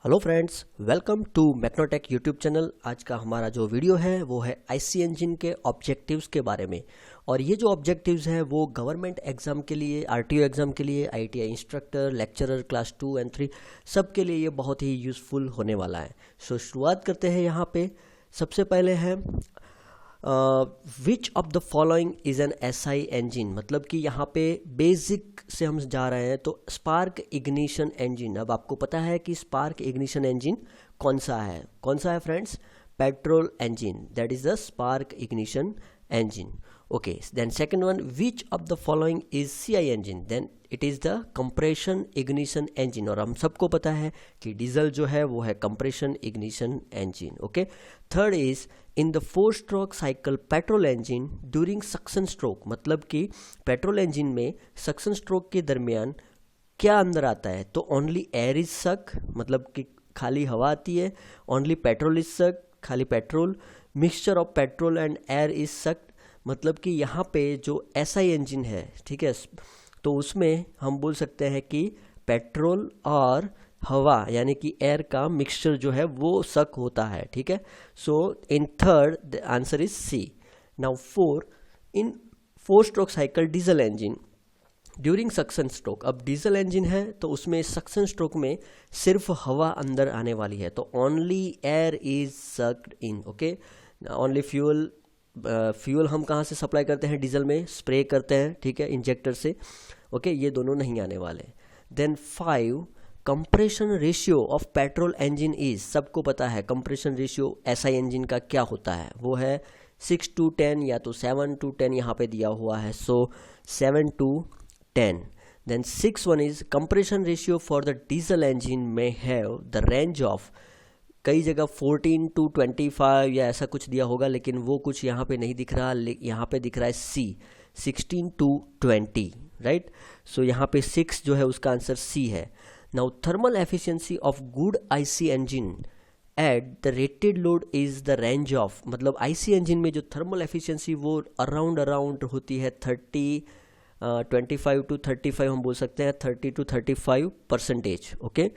Hello friends, welcome to Macnotech YouTube channel. आज का हमारा जो वीडियो है वो है आईसी इंजन के ऑब्जेक्टिव्स के बारे में। और ये जो ऑब्जेक्टिव्स हैं वो गवर्नमेंट एग्ज़ाम के लिए, आरटीओ एग्ज़ाम के लिए, आईटीआई इंस्ट्रक्टर, लेक्चरर क्लास 2 और 3 सब के लिए ये बहुत ही यूज़फुल होने वाला है। सो शुरुआत करते हैं। यहाँ पे सबसे पहले है विच of the following is an SI engine. मतलब कि यहाँ पे बेसिक से हम जा रहे हैं तो स्पार्क इग्निशन इंजन। अब आपको पता है कि स्पार्क इग्निशन इंजन कौन सा है friends? Petrol engine, that is the spark ignition engine. Okay, then second one, which of the following is CI engine? Then it is the compression ignition engine। और हम सबको पता है कि डीजल जो है वो है compression ignition engine। okay, third is in the 4-stroke cycle petrol engine during suction stroke। मतलब कि पेट्रोल इंजन में सक्शन स्ट्रोक के दरमियान क्या अंदर आता है? तो ओनली एयर इज सक, मतलब कि खाली हवा आती है। ओनली पेट्रोल इज सक, खाली petrol. Mixture of petrol and air is sucked, मतलब कि यहाँ पे जो एसआई इंजन है, ठीक है, तो उसमें हम बोल सकते हैं कि पेट्रोल और हवा यानी कि एयर का मिक्सचर जो है वो सक होता है। ठीक है, so in third the answer is C. Now 4, in four stroke cycle diesel engine during suction stroke. अब डीजल इंजन है तो उसमें सक्शन स्ट्रोक में सिर्फ हवा अंदर आने वाली है, तो only air is sucked in. Okay, only fuel हम कहाँ से सप्लाई करते हैं? डीजल में स्प्रे करते हैं, ठीक है, इंजेक्टर से। ओके, ये दोनों नहीं आने वाले। Then 5, compression ratio of petrol engine is. सबको पता है कंप्रेशन रेशियो एसआई इंजन का क्या होता है, वो है 6:10 या तो 7:10 यहाँ पे दिया हुआ है, सो 7:10। Then 6 one is compression ratio for the diesel engine may have the range of, कई जगह 14:25 या ऐसा कुछ दिया होगा, लेकिन वो कुछ यहाँ पे नहीं दिख रहा। यहाँ पे दिख रहा है सी, 16:20, राइट। सो यहाँ पे 6 जो है उसका आंसर सी है। Now thermal efficiency of good IC engine at the rated load is the range of, मतलब आईसी इंजन में जो थर्मल एफिशिएंसी वो अराउंड होती है 25 to 35, हम बोल सकते हैं 30 to 35%। ओके,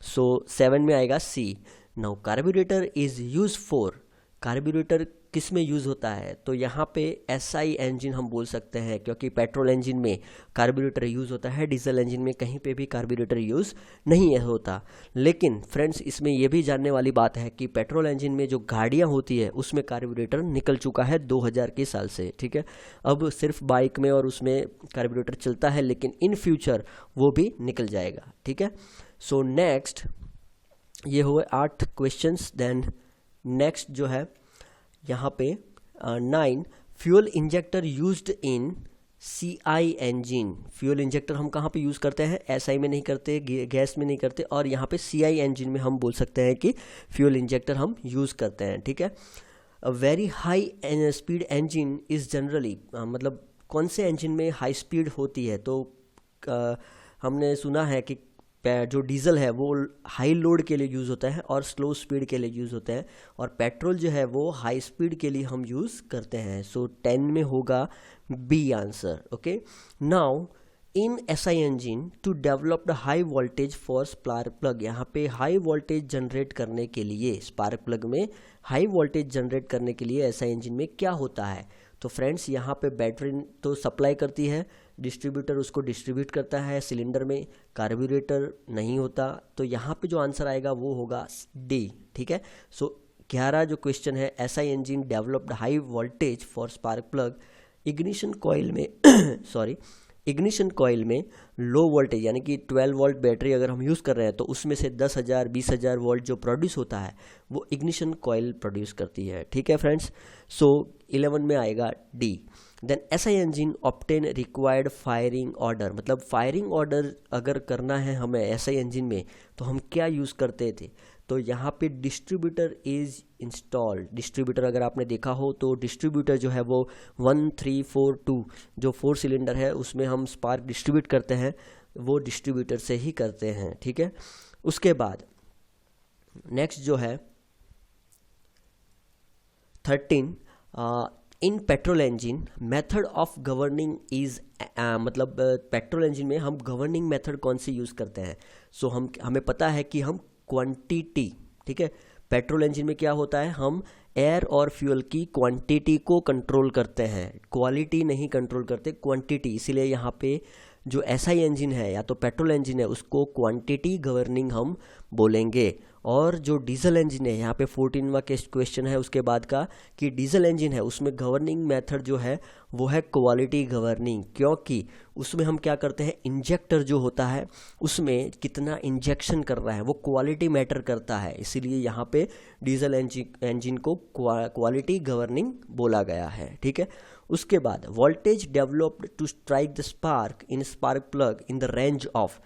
सो 7 में आएगा C. Now carburettor is use for, carburettor किस में यूज़ होता है? तो यहाँ पे एसआई इंजन हम बोल सकते हैं, क्योंकि पेट्रोल इंजन में कार्बोरेटर यूज़ होता है, डीजल इंजन में कहीं पे भी कार्बोरेटर यूज़ नहीं होता। लेकिन फ्रेंड्स, इसमें यह भी जानने वाली बात है कि पेट्रोल इंजन में जो गाड़ियाँ होती है उसमें कार्बोरेटर निकल चुका है 2000 के साल से। ठीक है, अब सिर्फ बाइक में और उसमें कार्बोरेटर चलता है, लेकिन इन फ्यूचर वो भी निकल जाएगा। ठीक है, सो नेक्स्ट ये हुए 8 क्वेश्चंस। देन नेक्स्ट जो है यहाँ पे 9, fuel injector used in CI engine. Fuel injector हम कहाँ पे यूज़ करते हैं? एसआई में नहीं करते, गैस में नहीं करते, और यहाँ पे सीआई इंजन में हम बोल सकते हैं कि फ्यूल इंजेक्टर हम यूज़ करते हैं। ठीक है, very high speed engine is generally, मतलब कौन से इंजन में हाई स्पीड होती है? तो हमने सुना है कि जो डीजल है वो हाई लोड के लिए यूज़ होता है और स्लो स्पीड के लिए यूज़ होता है, और पेट्रोल जो है वो हाई स्पीड के लिए हम यूज़ करते हैं। सो 10 में होगा B answer. Okay, now in SI engine to develop the high voltage for spark plug. यहाँ पे हाई वोल्टेज जनरेट करने के लिए, स्पार्क प्लग में हाई वोल्टेज जनरेट करने के लिए एसआई इंजन में क्या होता है? तो फ्रेंड्स, यहाँ पे बैटरी तो सप्लाई करती है, डिस्ट्रीब्यूटर उसको डिस्ट्रीब्यूट करता है सिलेंडर में, कार्बोरेटर नहीं होता। तो यहाँ पे जो आंसर आएगा वो होगा डी। ठीक है, सो 11 जो क्वेश्चन है, SI engine developed high voltage for spark plug ignition coil में सॉरी, इग्निशन कॉइल में लो वोल्टेज यानी कि 12 वोल्ट बैटरी अगर हम यूज़ कर रहे हैं तो उसमें से 10,000 20,000 वोल्ट जो प्रोड्यूस होता है वो इग्निशन कॉइल प्रोड्यूस करती है। ठीक है फ्रेंड्स, सो 11 में आएगा D. Then SI engine obtain required firing order, मतलब फायरिंग ऑर्डर अगर करना है हमें एसआई इंजन में तो हम क्या यूज़ करते थे? तो यहाँ पे डिस्ट्रीब्यूटर इज इंस्टॉल्ड। डिस्ट्रीब्यूटर अगर आपने देखा हो तो डिस्ट्रीब्यूटर जो है वो 1342 जो 4 सिलेंडर है उसमें हम स्पार्क डिस्ट्रीब्यूट करते हैं, वो डिस्ट्रीब्यूटर से ही करते हैं। ठीक है, उसके बाद नेक्स्ट जो है 13, in petrol engine method of governing is, मतलब पेट्रोल इंजन में हम गवर्निंग मेथड कौन सी यूज़ करते हैं? सो हमें पता है कि हम क्वांटिटी, ठीक है। पेट्रोल इंजन में क्या होता है, हम एयर और फ्यूल की क्वांटिटी को कंट्रोल करते हैं, क्वालिटी नहीं कंट्रोल करते, क्वांटिटी। इसीलिए यहाँ पे जो एसआई इंजन है या तो पेट्रोल इंजन है उसको क्वांटिटी गवर्निंग हम बोलेंगे। और जो डीजल इंजन है, यहाँ पे 14वां क्वेश्चन है उसके बाद का कि डीजल इंजन है उसमें गवर्निंग मेथड जो है वो है क्वालिटी गवर्निंग, क्योंकि उसमें हम क्या करते हैं, इंजेक्टर जो होता है उसमें कितना इंजेक्शन कर रहा है वो क्वालिटी मैटर करता है। इसीलिए यहाँ पे डीजल इंजन को क्वालिटी गवर्निंग बोला गया है, ठीक है। उसके बाद voltage developed to strike the spark in spark plug in the range of,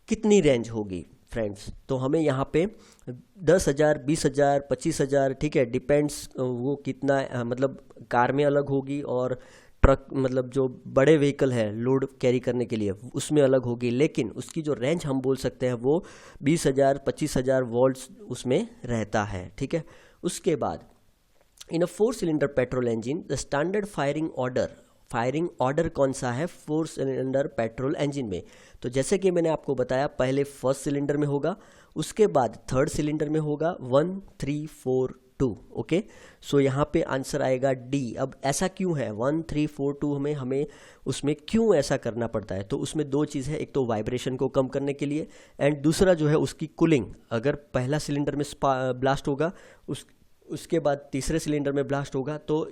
कितनी रेंज होगी फ्रेंड्स, तो हमें यहाँ पे 10,000, 20,000, 25,000, ठीक है, डिपेंड्स वो कितना मतलब कार में अलग होगी और ट्रक मतलब जो बड़े व्हीकल है लोड कैरी करने के लिए उसमें अलग होगी, लेकिन उसकी जो रेंज हम बोल सकते हैं वो 20,000, 25,000 वोल्ट्स उसमें रहता है, ठीक है। उसके बाद इन अ 4 cylinder petrol engine the standard firing order कौन सा है 4 सिलेंडर पेट्रोल इंजन में, तो जैसे कि मैंने आपको बताया पहले फर्स्ट सिलेंडर में होगा, उसके बाद थर्ड सिलेंडर में होगा 1, 3, 4, 2, ओके। सो यहाँ पे आंसर आएगा डी। अब ऐसा क्यों है 1, 3, 4, 2 हमें उसमें क्यों ऐसा करना पड़ता है, तो उसमें दो चीज़ है, एक तो वाइब्रेशन को कम करने के लिए एंड दूसरा जो है उसकी कूलिंग। अगर पहला सिलेंडर में ब्लास्ट होगा उसके बाद तीसरे सिलेंडर में ब्लास्ट होगा तो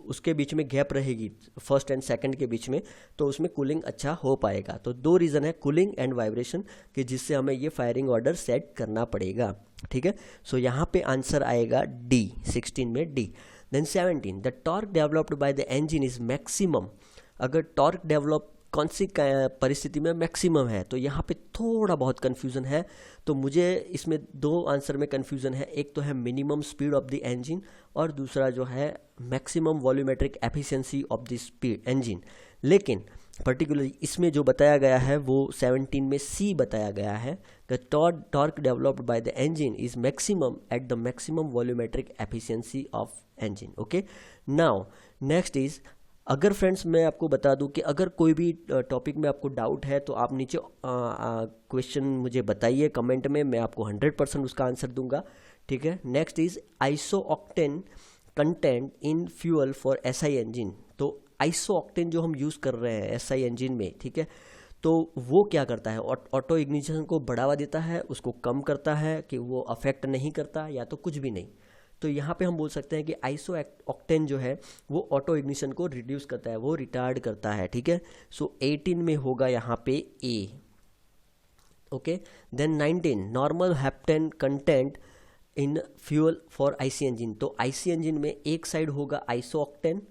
उसके बीच में गैप रहेगी फर्स्ट एंड सेकंड के बीच में, तो उसमें कूलिंग अच्छा हो पाएगा। तो दो रीज़न है कूलिंग एंड वाइब्रेशन कि जिससे हमें ये फायरिंग ऑर्डर सेट करना पड़ेगा, ठीक है। सो यहाँ पे आंसर आएगा डी, 16 में D. Then 17 the torque developed by the engine is maximum, अगर टॉर्क डेवलप कौन सी परिस्थिति में मैक्सिमम है, तो यहाँ पे थोड़ा बहुत कन्फ्यूज़न है, तो मुझे इसमें दो आंसर में कन्फ्यूज़न है, एक तो है minimum speed of the engine और दूसरा जो है maximum volumetric efficiency of the speed engine. लेकिन पर्टिकुलरली इसमें जो बताया गया है वो 17 में सी बताया गया है, the torque developed by the engine is maximum at the maximum volumetric efficiency of engine, okay. Now next is, अगर फ्रेंड्स मैं आपको बता दूं कि अगर कोई भी टॉपिक में आपको डाउट है तो आप नीचे क्वेश्चन मुझे बताइए कमेंट में, मैं आपको 100% उसका आंसर दूंगा, ठीक है। Next is isooctane content in fuel for SI engine, तो आइसोऑक्टेन जो हम यूज़ कर रहे हैं एसआई इंजन में, ठीक है, तो वो क्या करता है, ऑटो इग्निशन को बढ़ावा देता है, उसको कम करता है कि वो अफेक्ट नहीं करता या तो कुछ भी नहीं। तो यहाँ पे हम बोल सकते हैं कि आइसो ऑक्टेन जो है वो ऑटो इग्निशन को रिड्यूस करता है, वो रिटार्ड करता है, ठीक है। सो 18 में होगा यहाँ पे A, okay. Then 19 normal heptane content in fuel for IC engine, तो आईसी इंजन में एक साइड होगा आइसो ऑक्टेन,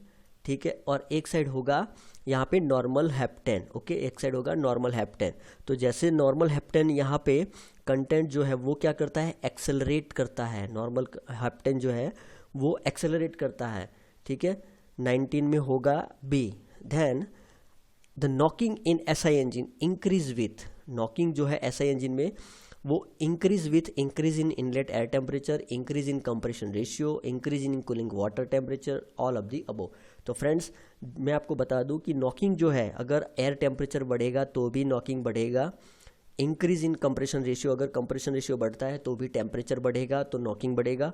ठीक है, और एक साइड होगा यहाँ पे नॉर्मल हेप्टेन, ओके, एक साइड होगा नॉर्मल हेप्टेन। तो जैसे नॉर्मल हेप्टेन यहाँ पे कंटेंट जो है वो क्या करता है, एक्सेलरेट करता है, नॉर्मल हेप्टेन जो है वो एक्सेलरेट करता है, ठीक है। 19 में होगा B. Then the knocking in SI engine increase with, knocking जो है एसआई इंजन में वो increase with increase in inlet air temperature, increase in compression ratio, increase in cooling water temperature, all of the above. तो friends मैं आपको बता दूं कि नॉकिंग जो है अगर एयर टेम्परेचर बढ़ेगा तो भी नॉकिंग बढ़ेगा, इंक्रीज इन कंप्रेशन रेशियो, अगर कंप्रेशन रेशियो बढ़ता है तो भी टेम्परेचर बढ़ेगा तो नॉकिंग बढ़ेगा,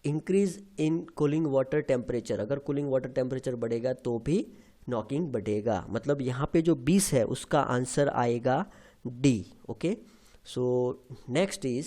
increase in cooling water temperature, अगर कूलिंग वाटर टेम्परेचर बढ़ेगा तो भी नॉकिंग बढ़ेगा। मतलब यहाँ पे जो 20 है उसका आंसर आएगा D, okay. So next is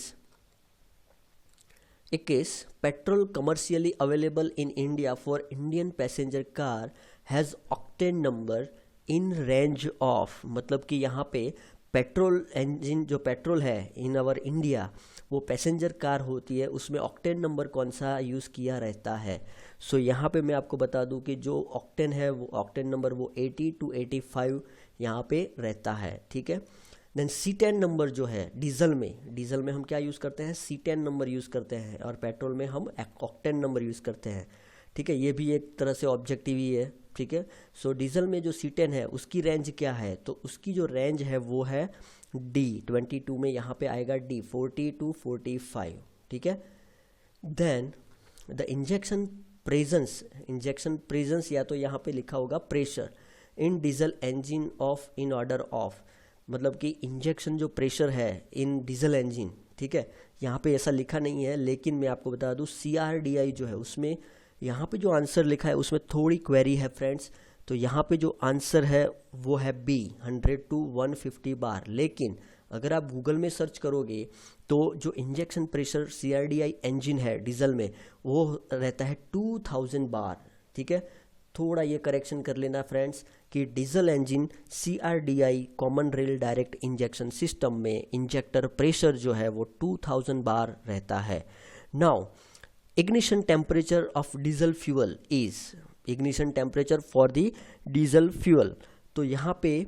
21 petrol commercially available in India for Indian passenger car has octane number in range of, मतलब कि यहाँ पे पेट्रोल इंजन जो पेट्रोल है इन अवर इंडिया वो पैसेंजर कार होती है उसमें ऑक्टेन नंबर कौन सा यूज़ किया रहता है। सो यहाँ पे मैं आपको बता दूं कि जो ऑक्टेन है वो ऑक्टेन नंबर वो 80 to 85 यहाँ पे रहता है, ठीक है। देन C10 नंबर जो है डीजल में हम क्या यूज़ करते हैं, C10 नंबर यूज़ करते हैं, और पेट्रोल में हम ऑक्टेन नंबर यूज़ करते हैं, ठीक है। ये भी एक तरह से ऑब्जेक्टिव ही है, ठीक है। सो डीजल में जो C10 है उसकी रेंज क्या है, तो उसकी जो रेंज है वो है डी, 22 में यहाँ पे आएगा डी, 40 to 45, ठीक है। देन द इंजेक्शन प्रेजेंस या तो यहाँ पे लिखा होगा pressure in diesel engine of in order of, मतलब कि इंजेक्शन जो प्रेशर है इन डीजल इंजन, ठीक है, यहाँ पे ऐसा लिखा नहीं है, लेकिन मैं आपको बता दूँ CRDI जो है उसमें यहाँ पे जो आंसर लिखा है उसमें थोड़ी क्वेरी है फ्रेंड्स। तो यहाँ पे जो आंसर है वो है बी, 100 to 150 बार। लेकिन अगर आप गूगल में सर्च करोगे तो जो इंजेक्शन प्रेशर CRDI इंजन है डीजल में वो रहता है 2000 बार। ठीक है, थोड़ा ये करेक्शन कर लेना फ्रेंड्स कि diesel engine CRDI common rail direct injection system में इंजेक्टर प्रेशर जो है वो 2000 बार रहता है। Now ignition temperature of diesel fuel is, ignition temperature for the diesel fuel, तो यहाँ पे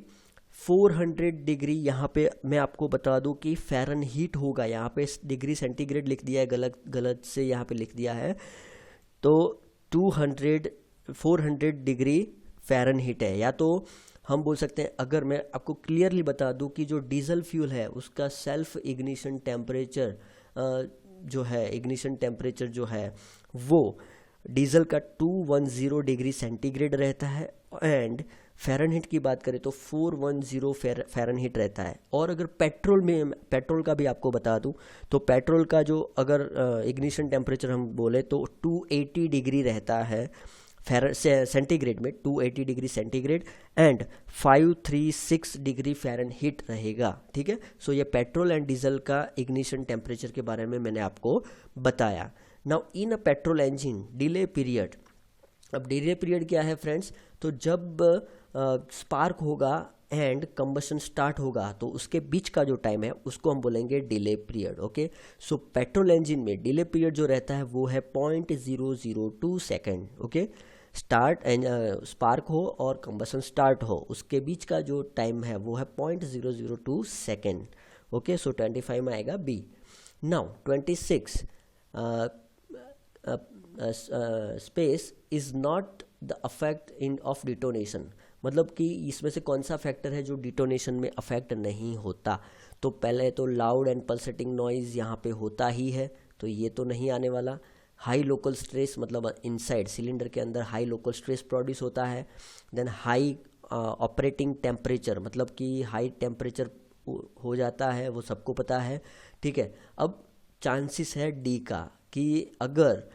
400 डिग्री, यहाँ पे मैं आपको बता दूं कि फ़ारेनहीट होगा, यहाँ पे डिग्री सेंटीग्रेड लिख दिया है, गलत से यहाँ पे लिख दिया है, तो 400 डिग्री फ़ारेनहीट है। या तो हम बोल सकते हैं, अगर मैं आपको क्लियरली बता दूं कि जो डीजल फ्यूल है उसका सेल्फ इग्निशन टेम्परेचर जो है, इग्निशन टेम्परेचर जो है वो डीजल का 210 डिग्री सेंटीग्रेड रहता है, एंड फ़ारेनहीट की बात करें तो 410 फ़ारेनहीट रहता है। और अगर पेट्रोल का भी आपको बता दूं तो पेट्रोल का जो अगर इग्निशन टेम्परेचर हम बोले तो 280 डिग्री रहता है सेंटीग्रेड में, 280 degree centigrade and 536 degree Fahrenheit रहेगा। ठीक है, सो ये पेट्रोल एंड डीजल का इग्निशन टेम्परेचर के बारे में मैंने आपको बताया। Now in a petrol engine delay period, अब डिले पीरियड क्या है फ्रेंड्स, तो जब स्पार्क होगा एंड कंबशन स्टार्ट होगा तो उसके बीच का जो टाइम है उसको हम बोलेंगे डिले पीरियड। ओके, सो पेट्रोल इंजन में डिले पीरियड जो रहता है वो है 0.002 second. Okay, start and spark हो और कंबशन स्टार्ट हो उसके बीच का जो टाइम है वो है 0.002 सेकेंड। ओके, सो 25 में आएगा B. Now 26 space is not the affect in of detonation, मतलब कि इसमें से कौन सा फैक्टर है जो डिटोनेशन में अफेक्ट नहीं होता। तो पहले तो लाउड एंड पल्सेटिंग नॉइज़ यहाँ पे होता ही है, तो ये तो नहीं आने वाला। हाई लोकल स्ट्रेस, मतलब इनसाइड सिलेंडर के अंदर हाई लोकल स्ट्रेस प्रोड्यूस होता है। देन हाई ऑपरेटिंग टेम्परेचर, मतलब कि हाई टेम्परेचर हो जाता है, वो सबको पता है। ठीक है, अब चांसेस है डी का कि अगर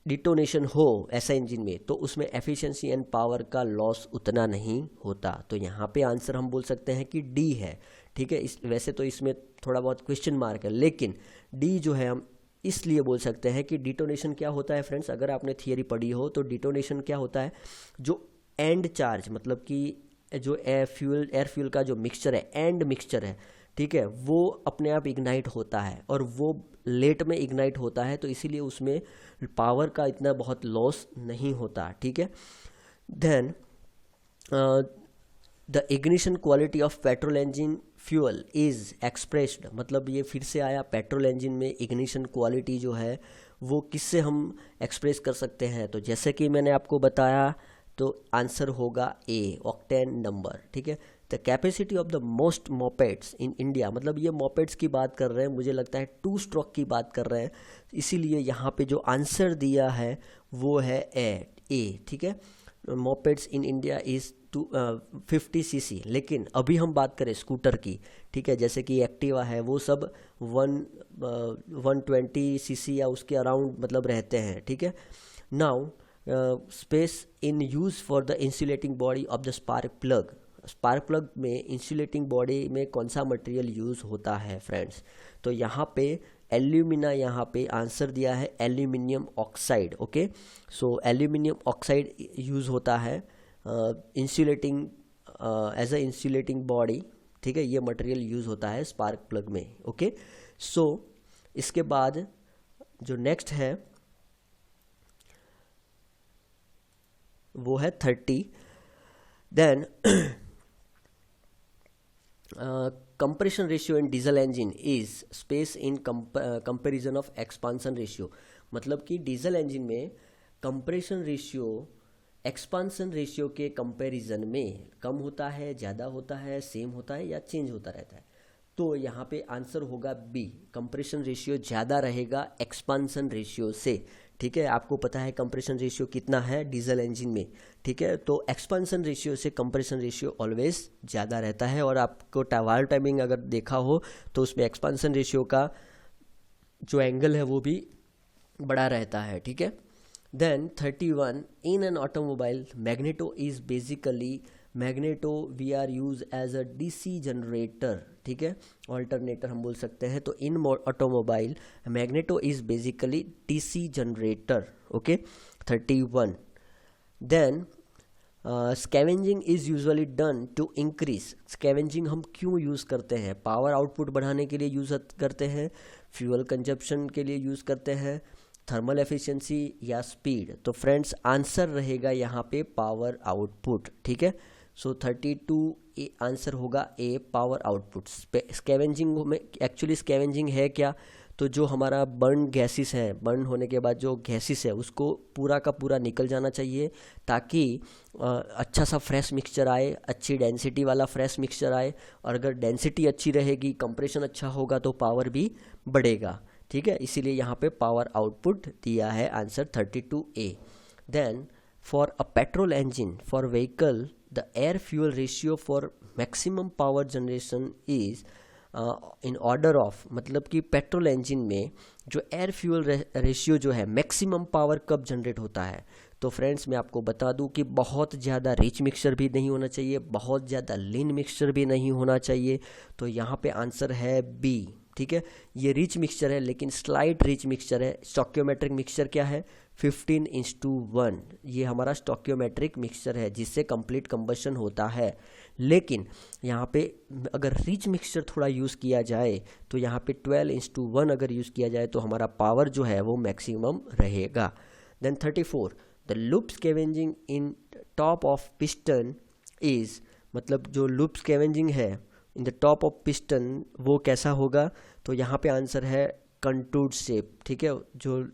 डिटोनेशन हो ऐसा इंजन में तो उसमें एफिशिएंसी एंड पावर का लॉस उतना नहीं होता। तो यहाँ पे आंसर हम बोल सकते हैं कि डी है। ठीक है, वैसे तो इसमें थोड़ा बहुत क्वेश्चन मार्क है, लेकिन डी जो है हम इसलिए बोल सकते हैं कि डिटोनेशन क्या होता है फ्रेंड्स, अगर आपने थियरी पढ़ी हो तो डिटोनेशन क्या होता है, जो एंड चार्ज, मतलब कि जो एयर फ्यूल का जो मिक्सचर है, एंड मिक्सचर है, ठीक है, वो अपने आप इग्नाइट होता है और वो लेट में इग्नाइट होता है, तो इसीलिए उसमें पावर का इतना बहुत लॉस नहीं होता। ठीक है, then the ignition quality of petrol engine fuel is expressed, मतलब ये फिर से आया, पेट्रोल इंजन में इग्निशन क्वालिटी जो है वो किससे हम एक्सप्रेस कर सकते हैं, तो जैसे कि मैंने आपको बताया तो आंसर होगा ए, ऑक्टेन नंबर। ठीक है, the capacity of the most mopeds in India, मतलब ये मोपेड्स की बात कर रहे हैं, मुझे लगता है 2 स्ट्रोक की बात कर रहे हैं, इसीलिए यहाँ पे जो आंसर दिया है वो है ए। ठीक है, mopeds in India is 50 cc, लेकिन अभी हम बात करें स्कूटर की, ठीक है, जैसे कि एक्टिवा है वो सब 120 cc या उसके अराउंड मतलब रहते हैं। ठीक है, now space in use for the insulating body of the spark plug, spark plug में इंसुलेटिंग बॉडी में कौन सा मटेरियल यूज़ होता है फ्रेंड्स, तो यहाँ पे एल्यूमिना, यहाँ पे आंसर दिया है aluminium oxide. Okay, so aluminium oxide use होता है insulating as a insulating body. ठीक है, ये मटेरियल यूज़ होता है स्पार्क प्लग में। ओके, सो इसके बाद जो नेक्स्ट है वो है 30। Then compression ratio in diesel engine is space in comparison of expansion ratio, मतलब कि डीजल इंजन में कंप्रेशन रेशियो एक्सपांसन रेशियो के कंपैरिजन में कम होता है, ज़्यादा होता है, सेम होता है या चेंज होता रहता है। तो यहाँ पे आंसर होगा बी, कंप्रेशन रेशियो ज़्यादा रहेगा एक्सपांसन रेशियो से। ठीक है, आपको पता है कंप्रेशन रेशियो कितना है डीजल इंजन में। ठीक है, तो एक्सपांसन रेशियो से कंप्रेशन रेशियो ऑलवेज ज़्यादा रहता है, और आपको वाल्व टाइमिंग अगर देखा हो तो उसमें एक्सपांसन रेशियो का जो एंगल है वो भी बड़ा रहता है, ठीक है। Then 31, in an automobile magneto is basically, magneto we are use as a DC generator, ठीक है, ऑल्टरनेटर हम बोल सकते हैं। तो in automobile magneto is basically DC generator, okay. 31, then scavenging is usually done to increase, scavenging हम क्यों use करते हैं? पावर आउटपुट बढ़ाने के लिए यूज़ करते हैं, फ्यूल कंजप्शन के लिए यूज़ करते हैं, थर्मल एफिशिएंसी या स्पीड। तो फ्रेंड्स आंसर रहेगा यहाँ पे पावर आउटपुट, ठीक है। सो 32 आंसर होगा ए, पावर आउटपुट। स्कैवेंजिंग में एक्चुअली स्कैवेंजिंग है क्या? तो जो हमारा बर्न गैसेस है, बर्न होने के बाद जो गैसेस है उसको पूरा का पूरा निकल जाना चाहिए, ताकि अच्छा सा फ्रेश मिक्सचर आए, अच्छी डेंसिटी वाला फ्रेश मिक्सचर आए। और अगर डेंसिटी अच्छी रहेगी, कंप्रेशन अच्छा होगा, तो पावर भी बढ़ेगा, ठीक है। इसीलिए यहाँ पे पावर आउटपुट दिया है answer 32A। Then for a petrol engine for vehicle the air fuel ratio for maximum power generation is in order of, मतलब कि पेट्रोल इंजन में जो एयर फ्यूल रेशियो जो है मैक्सिमम पावर कब जनरेट होता है? तो फ्रेंड्स मैं आपको बता दूं कि बहुत ज़्यादा रिच मिक्सचर भी नहीं होना चाहिए, बहुत ज़्यादा लीन मिक्सचर भी नहीं होना चाहिए। तो यहाँ पे आंसर है बी, ठीक है। ये रिच मिक्सचर है लेकिन स्लाइट रिच मिक्सचर है। स्टोक्योमेट्रिक मिक्सचर क्या है? 15:1, ये हमारा स्टोक्योमेट्रिक मिक्सचर है जिससे कंप्लीट कंबशन होता है। लेकिन यहाँ पे अगर रिच मिक्सचर थोड़ा यूज़ किया जाए तो यहाँ पे 12:1 अगर यूज़ किया जाए तो हमारा पावर जो है वो मैक्सिमम रहेगा। Then 34, the loop scavenging in top of piston is, मतलब जो लूप स्कैवेंजिंग है in the top of piston वो कैसा होगा? तो यहाँ पे आंसर है कंटूर्ड शेप, ठीक है। जो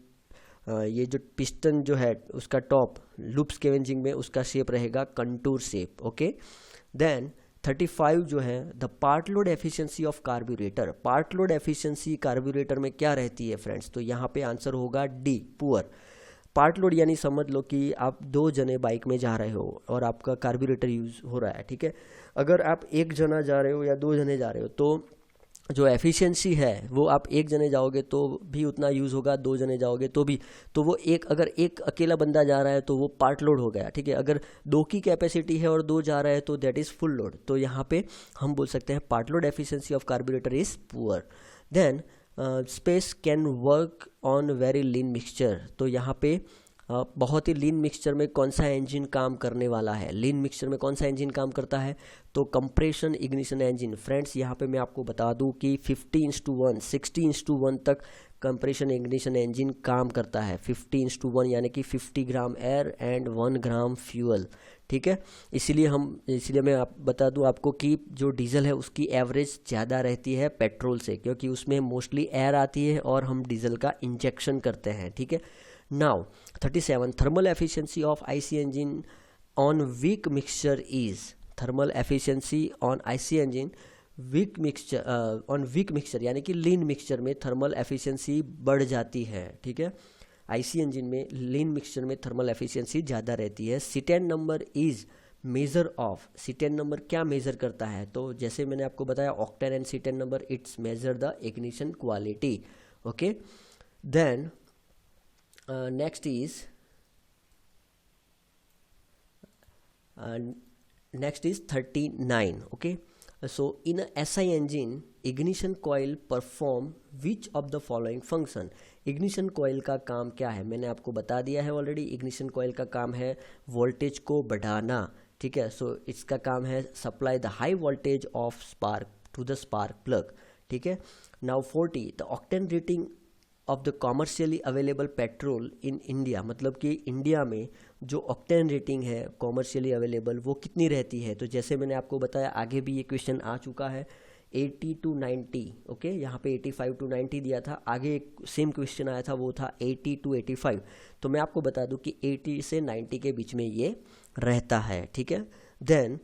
ये जो पिस्टन जो है उसका टॉप लूप स्कैवेंजिंग में उसका शेप रहेगा कंटूर शेप, ओके। देन 35 जो है the part load efficiency of carburettor, part load efficiency carburettor में क्या रहती है फ्रेंड्स? तो यहाँ पे आंसर होगा डी, पुअर। पार्ट लोड यानी समझ लो कि आप 2 जने बाइक में जा रहे हो और आपका कार्ब्यूरेटर यूज़ हो रहा है, ठीक है। अगर आप 1 जना जा रहे हो या 2 जने जा रहे हो तो जो एफिशिएंसी है वो आप 1 जने जाओगे तो भी उतना यूज़ होगा, 2 जने जाओगे तो भी। तो वो अगर एक अकेला बंदा जा रहा है तो वो पार्ट लोड हो गया, ठीक है। अगर 2 की कैपेसिटी है और 2 जा रहा है तो दैट इज़ फुल लोड। तो यहाँ पे हम बोल सकते हैं part load efficiency of carburettor is poor. Then space can work on very lean mixture, तो यहाँ पे बहुत ही लीन मिक्सचर में कौन सा इंजन काम करने वाला है? लीन मिक्सचर में कौन सा इंजन काम करता है? तो कंप्रेशन इग्निशन इंजन। फ्रेंड्स यहाँ पे मैं आपको बता दूं कि 50:1 60:1 तक कंप्रेशन इग्निशन इंजन काम करता है। 50:1 यानी कि 50 ग्राम एयर एंड 1 ग्राम फ्यूल, ठीक है। इसीलिए मैं बता दूं आपको कि जो डीजल है उसकी एवरेज ज़्यादा रहती है पेट्रोल से, क्योंकि उसमें मोस्टली एयर आती है और हम डीजल का इंजेक्शन करते हैं, ठीक है। Now 37, thermal efficiency of IC engine on weak mixture is, thermal efficiency on IC engine weak mixture on weak mixture यानी कि लीन मिक्सचर में थर्मल एफिशिएंसी बढ़ जाती है, ठीक है। आईसी इंजन में लीन मिक्सचर में थर्मल एफिशिएंसी ज़्यादा रहती है। C10 number is measure of, C10 number क्या मेजर करता है? तो जैसे मैंने आपको बताया octane and C10 number it's measure the ignition quality, okay. Then next is 39, okay. So in a SI engine ignition coil perform which of the following function? ignition coil का काम क्या है? मैंने आपको बता दिया है ऑलरेडी। ignition coil का काम है वोल्टेज को बढ़ाना, ठीक है। सो इसका काम है supply the high voltage of spark to the spark plug, ठीक है। Now 40, the octane rating of the commercially available petrol in India, मतलब कि इंडिया में जो ऑक्टेन रेटिंग है कॉमर्शियली अवेलेबल वो कितनी रहती है? तो जैसे मैंने आपको बताया आगे भी ये क्वेश्चन आ चुका है, 80 to 90, ओके। यहाँ पे 85 to 90 दिया था, आगे एक सेम क्वेश्चन आया था वो था 80 to 85। तो मैं आपको बता दूं कि 80 से 90 के बीच में ये रहता है, ठीक है। Then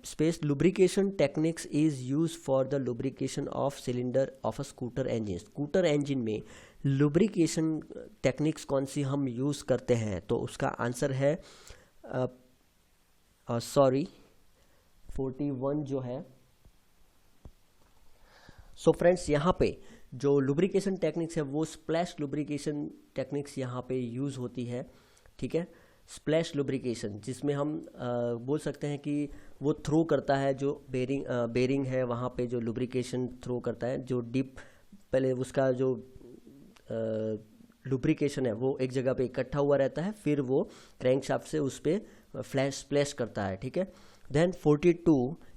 space lubrication techniques is use for the lubrication of cylinder of a scooter engine. Scooter engine में लुब्रिकेशन टेक्निक्स कौन सी हम यूज़ करते हैं? तो उसका आंसर है 41 जो है। सो फ्रेंड्स यहाँ पे जो लुब्रिकेशन टेक्निक्स है वो स्प्लैश लुब्रिकेशन टेक्निक्स यहाँ पे यूज़ होती है, ठीक है। स्प्लैश लुब्रिकेशन जिसमें हम बोल सकते हैं कि वो थ्रो करता है, जो बेरिंग है वहाँ पे जो लुब्रिकेशन थ्रो करता है, जो डीप पहले उसका जो लुब्रिकेशन है वो एक जगह पे इकट्ठा हुआ रहता है, फिर वो क्रैंकशाफ्ट से उस पर स्प्लैश करता है, ठीक है। Then 42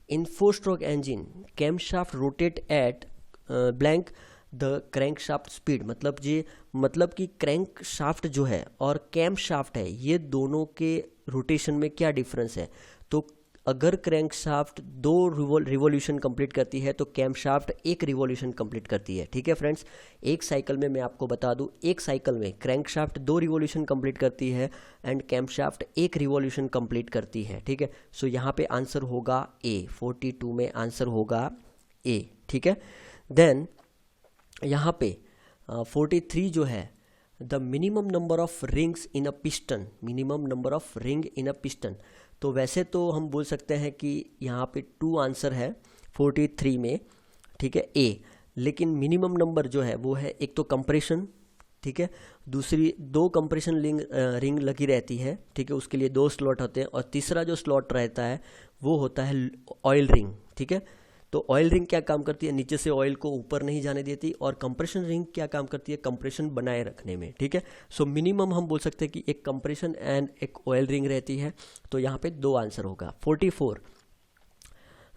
in 4-stroke engine camshaft rotate at blank the crank shaft speed, मतलब कि क्रैंक शाफ्ट जो है और कैम शाफ्ट है ये दोनों के रोटेशन में क्या डिफरेंस है। तो अगर क्रैंक शाफ्ट 2 रिवॉल्यूशन कंप्लीट करती है तो कैम शाफ्ट 1 रिवॉल्यूशन कंप्लीट करती है, ठीक है फ्रेंड्स। एक साइकिल में मैं आपको बता दूं, एक साइकिल में क्रैंक शाफ्ट 2 रिवॉल्यूशन कंप्लीट करती है and cam shaft 1 revolution complete करती है, ठीक है। सो यहाँ पे आंसर होगा ए, 42 में आंसर होगा ए, ठीक है। देन यहाँ पे 43 जो है, the minimum number of rings in a piston, minimum number of ring in a piston. तो वैसे तो हम बोल सकते हैं कि यहाँ पे 2 आंसर है 43 में, ठीक है, ए। लेकिन मिनिमम नंबर जो है वो है, एक तो कंप्रेशन, ठीक है, दूसरी 2 कंप्रेशन रिंग लगी रहती है, ठीक है, उसके लिए 2 स्लॉट होते हैं, और तीसरा जो स्लॉट रहता है वो होता है ऑयल रिंग, ठीक है। तो ऑयल रिंग क्या काम करती है, नीचे से ऑयल को ऊपर नहीं जाने देती, और कंप्रेशन रिंग क्या काम करती है, कंप्रेशन बनाए रखने में, ठीक है। सो मिनिमम हम बोल सकते हैं कि एक कंप्रेशन एंड एक ऑयल रिंग रहती है, तो यहाँ पे 2 आंसर होगा। 44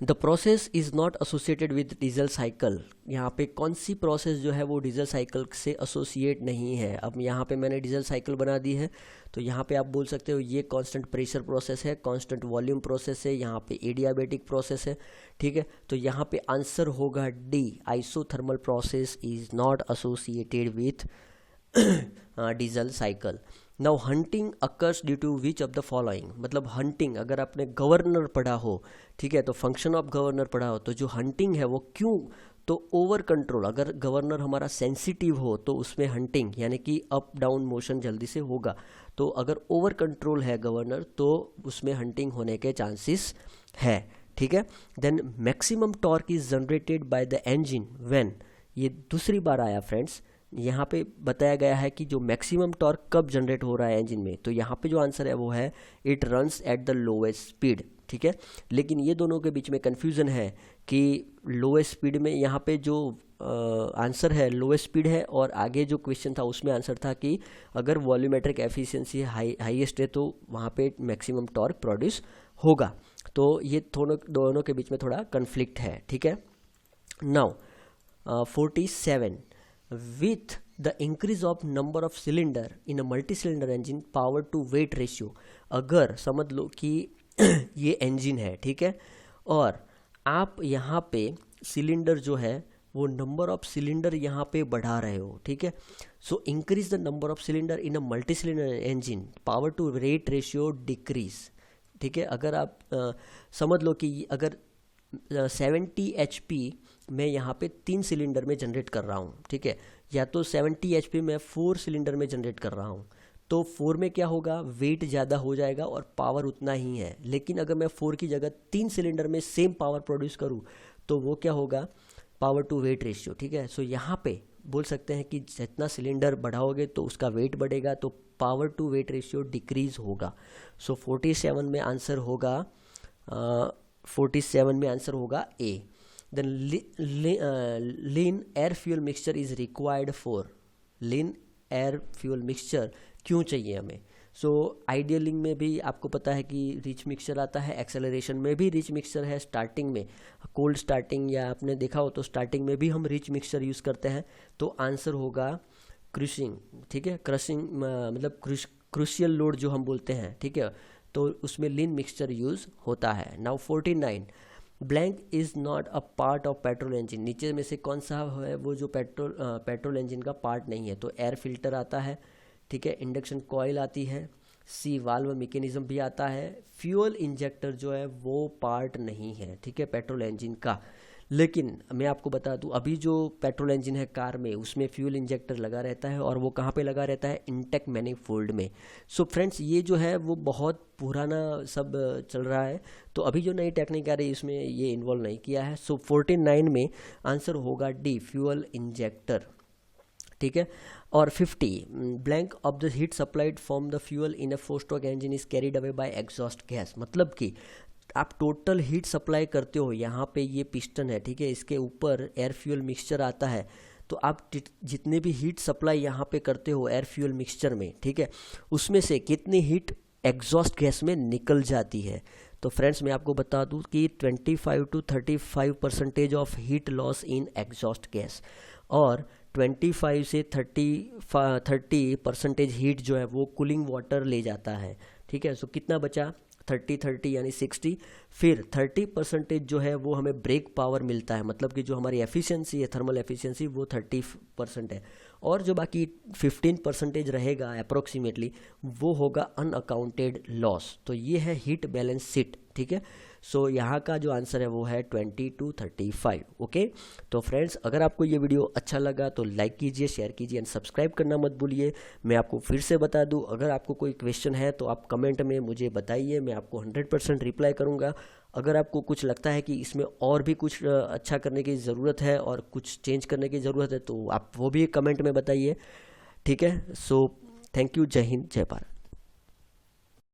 the process is not associated with diesel cycle, यहाँ पे कौन सी प्रोसेस जो है वो डीजल साइकिल से एसोसिएट नहीं है। अब यहाँ पे मैंने डीजल साइकिल बना दी है, तो यहाँ पे आप बोल सकते हो ये कांस्टेंट प्रेशर प्रोसेस है, कांस्टेंट वॉल्यूम प्रोसेस है, यहाँ पे एडियाबेटिक प्रोसेस है, ठीक है। तो यहाँ पे आंसर होगा D, isothermal process is not associated with diesel cycle. Now hunting occurs due to which of the following, मतलब हंटिंग अगर आपने गवर्नर पढ़ा हो, ठीक है, तो फंक्शन ऑफ गवर्नर पढ़ा हो, तो जो हंटिंग है वो क्यों, तो ओवर कंट्रोल, अगर गवर्नर हमारा सेंसिटिव हो तो उसमें हंटिंग यानी कि अप डाउन मोशन जल्दी से होगा, तो अगर ओवर कंट्रोल है गवर्नर तो उसमें हंटिंग होने के चांसेस है, ठीक है। Then maximum torque is generated by the engine when, ये दूसरी बार आया फ्रेंड्स, यहाँ पे बताया गया है कि जो मैक्सिमम टॉर्क कब जनरेट हो रहा है इंजन में, तो यहाँ पे जो आंसर है वो है it runs at the lowest speed, ठीक है। लेकिन ये दोनों के बीच में कन्फ्यूज़न है कि लोएस्ट स्पीड में यहाँ पे जो आंसर है लोएस्ट स्पीड है, और आगे जो क्वेश्चन था उसमें आंसर था कि अगर वॉल्यूमेट्रिक एफिशिएंसी हाईएस्ट है तो वहाँ पे मैक्सिमम टॉर्क प्रोड्यूस होगा। तो ये दोनों के बीच में थोड़ा कन्फ्लिक्ट है, ठीक है। Now 47 with the increase of number of cylinder in a multi-cylinder engine power to weight ratio, अगर समझ लो कि ये इंजन है, ठीक है, और आप यहाँ पे सिलेंडर जो है वो नंबर ऑफ सिलेंडर यहाँ पे बढ़ा रहे हो, ठीक है। So increase the number of cylinder in a multi cylinder engine power to weight ratio decrease, ठीक है। अगर आप समझ लो कि अगर 70 HP मैं यहाँ पे 3 सिलेंडर में जनरेट कर रहा हूँ, ठीक है, या तो 70 HP मैं 4 सिलेंडर में जनरेट कर रहा हूँ, तो 4 में क्या होगा, वेट ज़्यादा हो जाएगा और पावर उतना ही है। लेकिन अगर मैं 4 की जगह 3 सिलेंडर में सेम पावर प्रोड्यूस करूँ तो वो क्या होगा, पावर टू वेट रेशियो, ठीक है। सो यहाँ पे बोल सकते हैं कि जितना सिलेंडर बढ़ाओगे तो उसका वेट बढ़ेगा, तो power to weight ratio decrease होगा। सो 47 में आंसर होगा 47 में आंसर होगा A. Then lean air fuel mixture is required for, lean air fuel mixture क्यों चाहिए हमें। सो आइडियलिंग में भी आपको पता है कि रिच मिक्सचर आता है, एक्सेलरेशन में भी रिच मिक्सचर है, स्टार्टिंग में कोल्ड स्टार्टिंग या आपने देखा हो तो स्टार्टिंग में भी हम रिच मिक्सचर यूज़ करते हैं, तो आंसर होगा क्रूशिंग, ठीक है। क्रशिंग मतलब क्रूशियल लोड जो हम बोलते हैं, ठीक है, तो उसमें लीन मिक्सचर यूज़ होता है। Now 49 blank is not a part of petrol engine, नीचे में से कौन सा है वो जो पेट्रोल इंजन का पार्ट नहीं है, तो एयर फिल्टर आता है, ठीक है, इंडक्शन कॉयल आती है, सी वाल्व मैकेनिज्म भी आता है, फ्यूल इंजेक्टर जो है वो पार्ट नहीं है, ठीक है, पेट्रोल इंजन का। लेकिन मैं आपको बता दूं, अभी जो पेट्रोल इंजन है कार में, उसमें फ्यूल इंजेक्टर लगा रहता है, और वो कहाँ पे लगा रहता है, इंटेक मैनिफोल्ड में। सो फ्रेंड्स, ये जो है वो बहुत पुराना सब चल रहा है, तो अभी जो नई टेक्निक आ रही है इसमें ये इन्वॉल्व नहीं किया है। सो 49 में आंसर होगा डी, फ्यूल इंजेक्टर, ठीक है। और 50, blank of the heat supplied from the fuel in a four stroke engine is carried away by exhaust gas. मतलब कि आप टोटल हीट सप्लाई करते हो, यहाँ पे ये पिस्टन है, ठीक है, इसके ऊपर एयर फ्यूल मिक्सचर आता है, तो आप जितने भी हीट सप्लाई यहाँ पे करते हो एयर फ्यूल मिक्सचर में, ठीक है, उसमें से कितनी हीट एग्जॉस्ट गैस में निकल जाती है। तो फ्रेंड्स, मैं आपको बता दूं कि 25 to 35% of heat loss in exhaust gas, और 25 से 30% हीट जो है वो कूलिंग वाटर ले जाता है, ठीक है। सो कितना बचा, 30 यानी 60। फिर 30% जो है वो हमें ब्रेक पावर मिलता है, मतलब कि जो हमारी एफिशिएंसी है, थर्मल एफिशिएंसी, वो 30% है, और जो बाकी 15% रहेगा अप्रोक्सीमेटली, वो होगा अनअकाउंटेड लॉस। तो ये है हीट बैलेंस शीट, ठीक है। सो यहाँ का जो आंसर है वो है 20 to 35। ओके, तो फ्रेंड्स, अगर आपको ये वीडियो अच्छा लगा तो लाइक कीजिए, शेयर कीजिए एंड सब्सक्राइब करना मत भूलिए। मैं आपको फिर से बता दूं, अगर आपको कोई क्वेश्चन है तो आप कमेंट में मुझे बताइए, मैं आपको 100% रिप्लाई करूँगा। अगर आपको कुछ लगता है कि इसमें और भी कुछ अच्छा करने की ज़रूरत है और कुछ चेंज करने की ज़रूरत है, तो आप वो भी कमेंट में बताइए, ठीक है। सो थैंक यू, जय हिंद, जय भारत।